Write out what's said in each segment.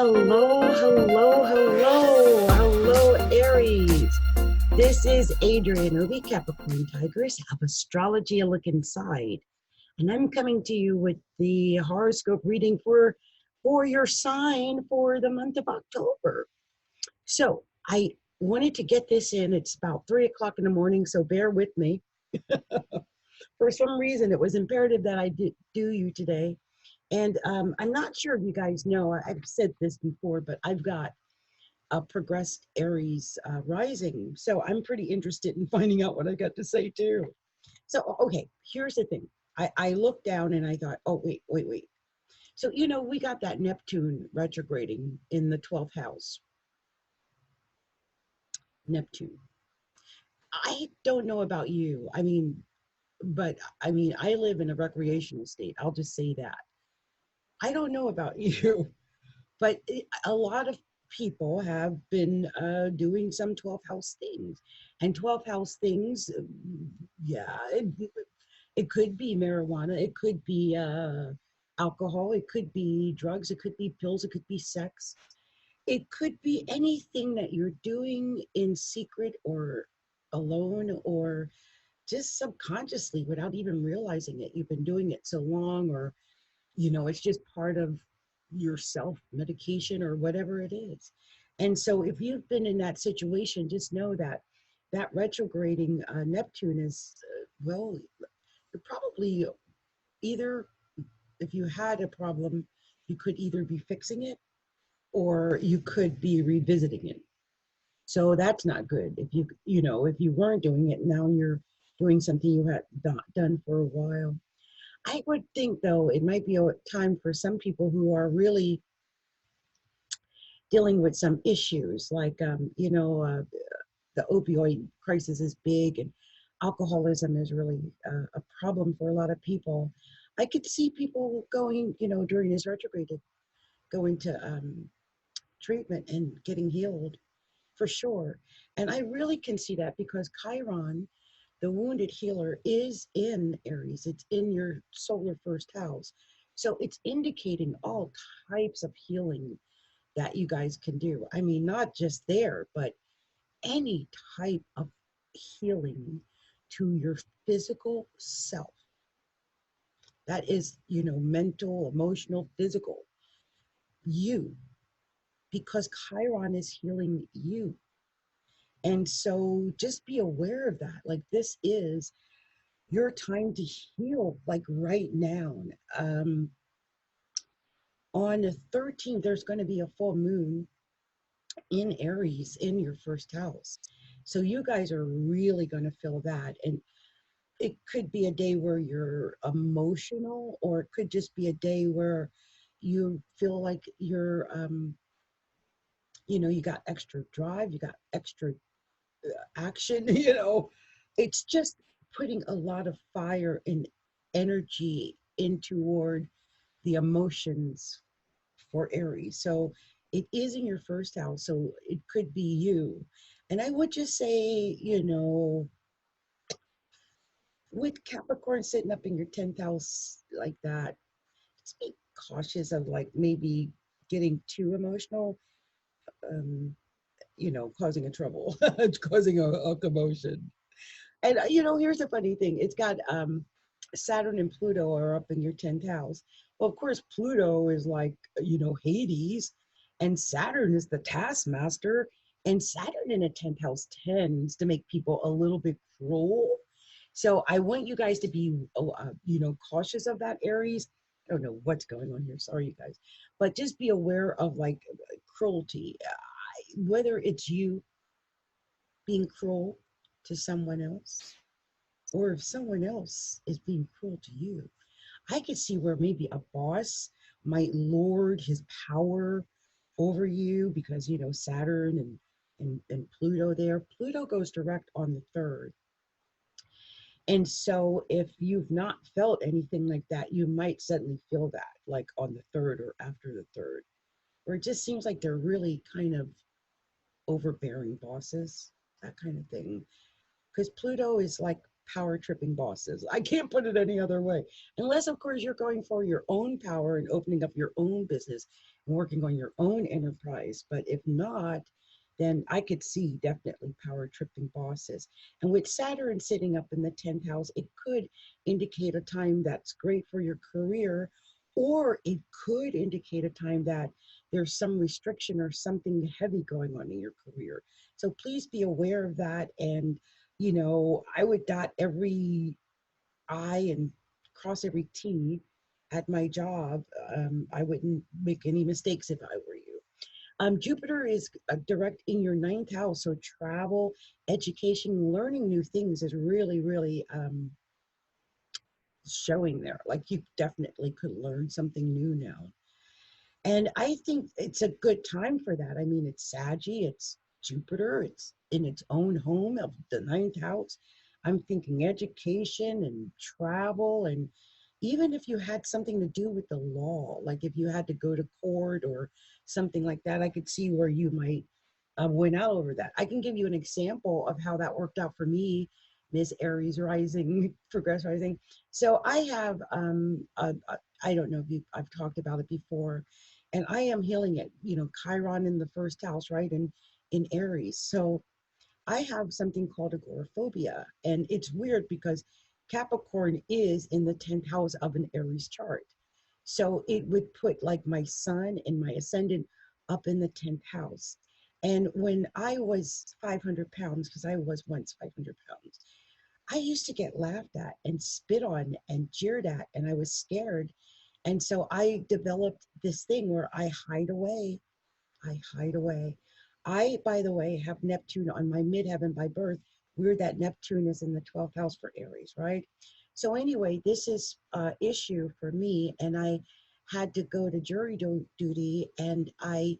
Hello, Aries. This is Adrienne, Capricorntigress of Astrology, a look inside. And I'm coming to you with the horoscope reading for your sign for the month of October. So I wanted to get this in. It's about 3 o'clock in the morning, so bear with me. For some reason, it was imperative that I do you today. And I'm not sure if you guys know, I've said this before, but I've got a progressed Aries rising. So I'm pretty interested in finding out what I got to say too. So, okay, here's the thing. I looked down and I thought, oh, wait. So, we got that Neptune retrograding in the 12th house. Neptune. I don't know about you. I live in a recreational state. I'll just say that. I don't know about you, but a lot of people have been doing some 12th house things. And 12th house things, it could be marijuana, it could be alcohol, it could be drugs, it could be pills, it could be sex. It could be anything that you're doing in secret or alone or just subconsciously without even realizing it. You've been doing it so long, or it's just part of your self medication or whatever it is. And so if you've been in that situation, just know that retrograding Neptune is you're probably either, if you had a problem, you could either be fixing it or you could be revisiting it. So that's not good. If you weren't doing it, now you're doing something you had not done for a while. I would think, though, it might be a time for some people who are really dealing with some issues, like, the opioid crisis is big, and alcoholism is really a problem for a lot of people. I could see people going, during this retrograde, going to treatment and getting healed for sure. And I really can see that because Chiron, the wounded healer, is in Aries. It's in your solar first house. So it's indicating all types of healing that you guys can do. I mean, not just there, but any type of healing to your physical self. That is, mental, emotional, physical. You, because Chiron is healing you. And so just be aware of that. Like, this is your time to heal, like right now. On the 13th, there's going to be a full moon in Aries in your first house. So you guys are really going to feel that. And it could be a day where you're emotional, or it could just be a day where you feel like you're, you got extra drive, you got extra action, it's just putting a lot of fire and energy in toward the emotions for Aries. So it is in your first house, so it could be you. And I would just say, with Capricorn sitting up in your 10th house like that, just be cautious of, like, maybe getting too emotional, causing a trouble. It's causing a commotion. And, here's the funny thing. It's got Saturn and Pluto are up in your 10th house. Well, of course, Pluto is like, Hades, and Saturn is the taskmaster. And Saturn in a 10th house tends to make people a little bit cruel. So I want you guys to be, cautious of that, Aries. I don't know what's going on here. Sorry, you guys. But just be aware of, like, cruelty. Whether it's you being cruel to someone else, or if someone else is being cruel to you. I could see where maybe a boss might lord his power over you because, Saturn and Pluto there. Pluto goes direct on the 3rd. And so if you've not felt anything like that, you might suddenly feel that, like on the 3rd or after the 3rd, where it just seems like they're really kind of overbearing bosses, that kind of thing. Because Pluto is like power tripping bosses. I can't put it any other way. Unless, of course, you're going for your own power and opening up your own business and working on your own enterprise. But if not, then I could see definitely power tripping bosses. And with Saturn sitting up in the 10th house, it could indicate a time that's great for your career, or it could indicate a time that there's some restriction or something heavy going on in your career. So please be aware of that. And, you know, I would dot every I and cross every T at my job. I wouldn't make any mistakes if I were you. Jupiter is direct in your 9th house, so travel, education, learning new things is really, really showing there. Like you definitely could learn something new now. And I think it's a good time for that. I mean, it's Saggy, it's Jupiter, it's in its own home of the 9th house. I'm thinking education and travel, and even if you had something to do with the law, like if you had to go to court or something like that, I could see where you might win out over that. I can give you an example of how that worked out for me, Miss Aries Rising, Progress Rising. So I have, I don't know if I've talked about it before, and I am healing it, you know, Chiron in the 1st house, right? And in Aries. So I have something called agoraphobia. And it's weird because Capricorn is in the 10th house of an Aries chart. So it would put like my sun and my ascendant up in the 10th house. And when I was 500 pounds, because I was once 500 pounds, I used to get laughed at and spit on and jeered at, and I was scared. And so I developed this thing where I hide away. I hide away. I, by the way, have Neptune on my midheaven by birth. Weird that Neptune is in the 12th house for Aries, right? So anyway, this is an issue for me, and I had to go to jury duty, and I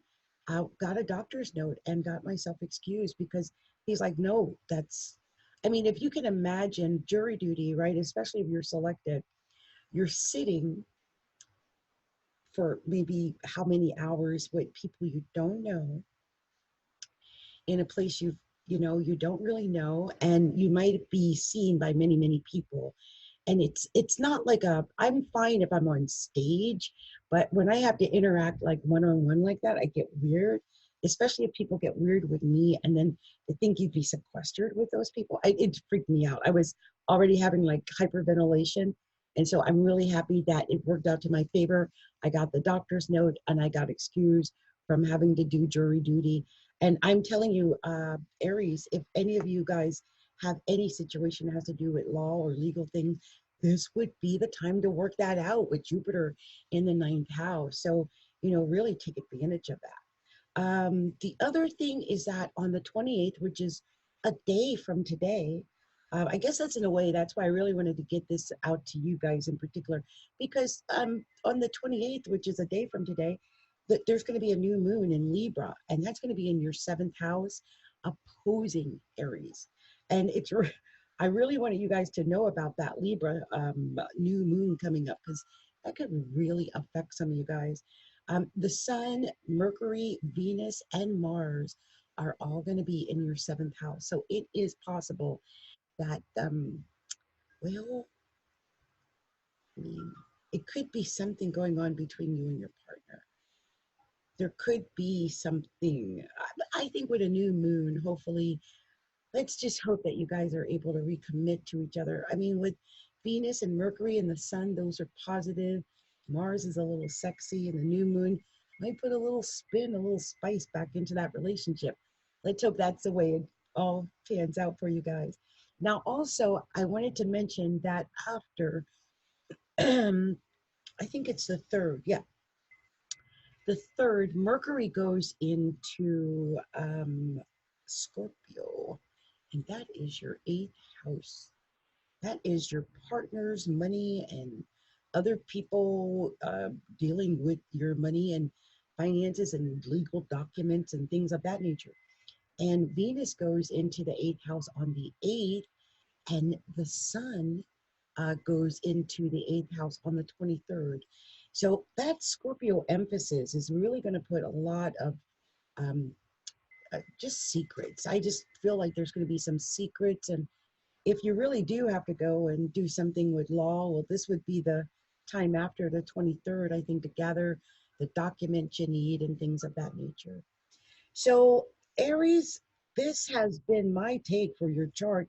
got a doctor's note and got myself excused because he's like, no, that's, I mean, if you can imagine jury duty, right, especially if you're selected, you're sitting for maybe how many hours with people you don't know in a place you know you don't really know, and you might be seen by many, many people. And it's not like a, I'm fine if I'm on stage, but when I have to interact like one-on-one like that, I get weird, especially if people get weird with me and then they think you'd be sequestered with those people. It freaked me out. I was already having like hyperventilation, and so I'm really happy that it worked out to my favor. I got the doctor's note and I got excused from having to do jury duty. And I'm telling you, Aries, if any of you guys have any situation that has to do with law or legal things, this would be the time to work that out with Jupiter in the 9th house. So, you know, really take advantage of that. The other thing is that on the 28th, which is a day from today, I guess that's in a way, that's why I really wanted to get this out to you guys in particular, because on the 28th, which is a day from today, there's going to be a new moon in Libra, and that's going to be in your 7th house, opposing Aries. And I really wanted you guys to know about that Libra new moon coming up, because that could really affect some of you guys. The Sun, Mercury, Venus, and Mars are all going to be in your 7th house. So it is possible that, well, I mean, it could be something going on between you and your partner. There could be something, I think with a new moon, hopefully, let's just hope that you guys are able to recommit to each other. I mean, with Venus and Mercury and the Sun, those are positive. Mars is a little sexy, and the new moon might put a little spin, a little spice back into that relationship. Let's hope that's the way it all pans out for you guys. Now, also, I wanted to mention that after, I think it's the 3rd, yeah, the 3rd, Mercury goes into Scorpio, and that is your 8th house. That is your partner's money and other people dealing with your money and finances and legal documents and things of that nature. And Venus goes into the 8th house on the 8th, and the Sun goes into the 8th house on the 23rd. So that Scorpio emphasis is really going to put a lot of just secrets. I just feel like there's going to be some secrets, and if you really do have to go and do something with law, well, this would be the time after the 23rd, I think, to gather the documents you need and things of that nature. So, Aries, this has been my take for your chart.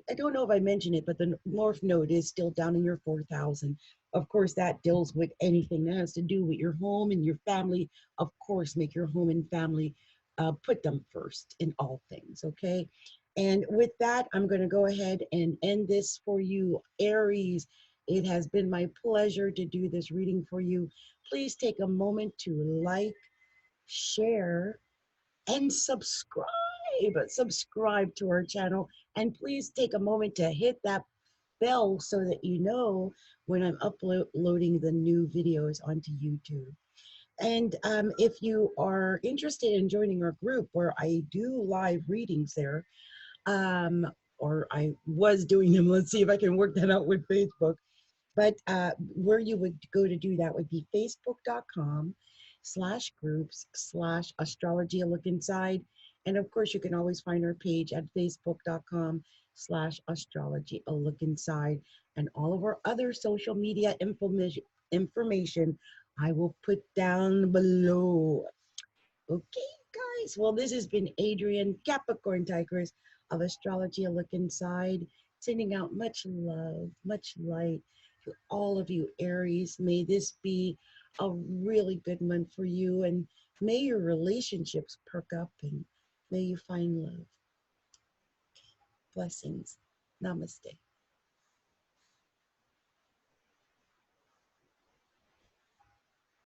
I don't know if I mentioned it, but the North Node is still down in your 4,000. Of course, that deals with anything that has to do with your home and your family. Of course, make your home and family, put them first in all things, okay? And with that, I'm going to go ahead and end this for you, Aries. It has been my pleasure to do this reading for you. Please take a moment to like, share, and subscribe to our channel, and please take a moment to hit that bell so that you know when I'm uploading the new videos onto YouTube. And if you are interested in joining our group where I do live readings there, um, or I was doing them, let's see if I can work that out with Facebook. But where you would go to do that would be facebook.com/groups/astrology a look inside. And of course, you can always find our page at facebook.com/astrology a look inside. And all of our other social media information I will put down below. Okay, guys. Well, this has been Adrienne, Capricorntigress of Astrology a look inside, sending out much love, much light to all of you Aries. May this be a really good month for you, and may your relationships perk up, and may you find love. Blessings. Namaste.